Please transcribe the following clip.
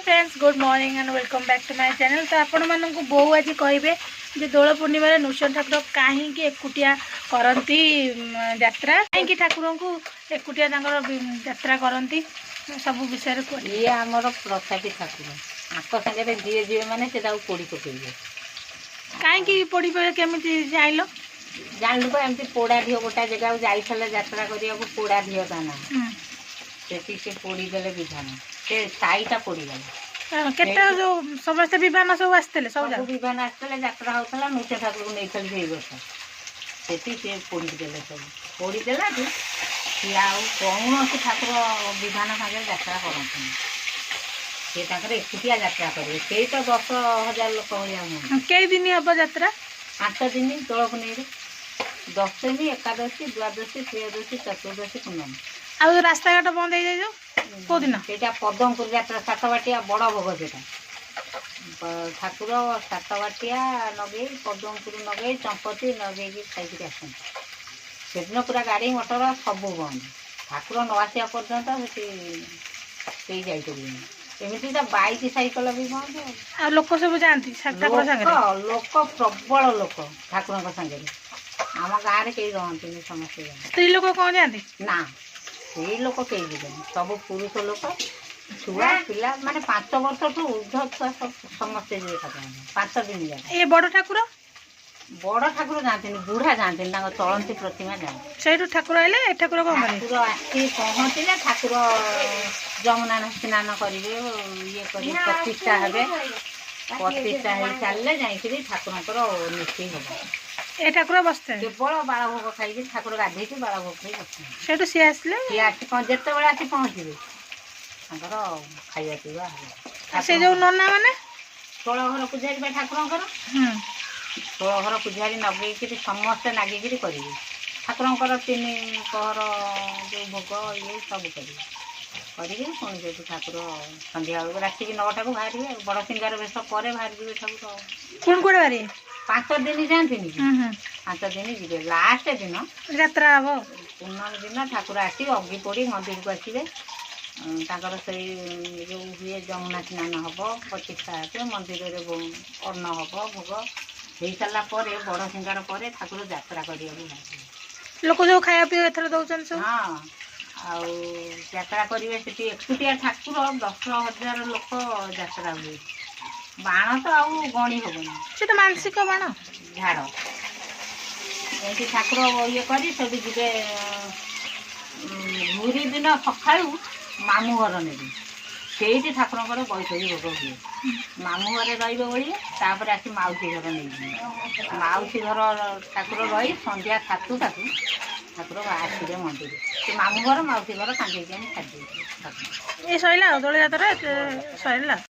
Friends good morning and welcome back to my channel. तो आपण मानक बो आज कहे जे दोल पूर्णिम नृसिंह ठाकुर कहीं एकुटिया करती यात्रा कहीं ठाकुर को एकुटिया यात्रा करती सब विषय ये आमर प्रसादी ठाकुर आक सागर जी जी मैंने पोड़ी पकड़े कहीं पोड़ी केमी जाइल जानलु तो एमती पोड़ा ढीओ गोटा जगह जाइए यात्रा करने पोड़ा ढीओ ता ना से पोड़ी देले विधान से साईटा पोड़ीगला केटा जो समस्त विमान सब आसते सब विमान आसते यात्रा होता नृसिंह ठाकुर को नहीं से वर्ष से पोड़ीदेले सब पोड़ीदेला सी कौन ठाकुर विधान सागर यात्रा करते सी एकुटिया यात्रा करेंगे से तो 10,000 लोक भाया कई दिन हम यात्रा 8 दिन दोल नहीं दशमी एकादशी द्वादशी त्रयोदशी चतुर्दशी पूर्णमी आ रास्ता घाट बंद हो जाए कौ दिन से पदमपुर यात्रा सातबाटिया बड़ भोग से ठाकुर सातबाटिया नगे पदमपुर नगे चंपती नगे खाई आसन पूरा गाड़ी मोटर सब बंद ठाकुर न आसा पर्यटन से जापरि एमती तो बाइक साइकल भी बंद लोक सब जाती लोक प्रबल लोक ठाकुर सागर आम गाँव में कई रहते समस्ते स्त्री लोक कौन जाती ना स्त्री लोक कई जीवन सब पुरुष लोक छुआ पिला माने 5 वर्ष ठू ऊर्ध छुआ समस्ते जी ठाकुर 5 दिन जाए ये बड़ ठाकुर जाते बुढ़ा जाते चलती प्रतिमा जाए से ठाकुर आए ठाकुर कौन ठाकुर आसी पहुँचले ठाकुर जमुना स्नान करेंगे ये प्रतिष्ठा हे प्रतिष्ठा हो सारे जाकि ठाकुर नीति हम ए ठाकुर बसते केवल बाल भोग खाई ठाकुर गाधे बाल भोग खाई बस सी आसले सी आसी जिते आसी पहुँचे खाଇବା ପିଇବା से जो नना माने 16 घर पूजारी ठाकुर 16 घर पूजारी नगेक समस्ते नागिक करेंगे ठाकुर 3 पहर जो भोग ये सब करेंगे पुणी जो ठाकुर सन्ध्या बेलू राति 9टा को बाहर बड़ सिंगार बेश पर बाहर जी ठाकुर कौन कौन बारी 5 दिन जाती 5 दिन जी लास्ट दिन यात्रा हम पूर्णमी दिन ठाकुर आसी अग्नि पोड़ी मंदिर को आसवे से जो हुए जमुना स्नान हम प्रतिष्ठा हे मंदिर अन्न हम भोग हो सारापर बड़ सिंगार पर ठाकुर यात्रा करने लोक जो खाया पीवा एथर दौन सब हाँ आउ यात्रा करेंगे से एकुटिया ठाकुर 10,000 लोक यात्रा हुए बाण तो आउ गणी हेनी से मानसिक बाण झाड़ एमती ठाकुर ये कर जी घूरी दिन सका मामू घर ने से ठाकुर बैठकी भोग हुए मामू घर रही आसी माउसी घर नहीं माउसी घर ठाकुर रही संध्या 7टा ठाकुर आसवे मंदिर से मामू घर माउसी घर कांदी खाई ये सैला दौड़ यात्रा सैला।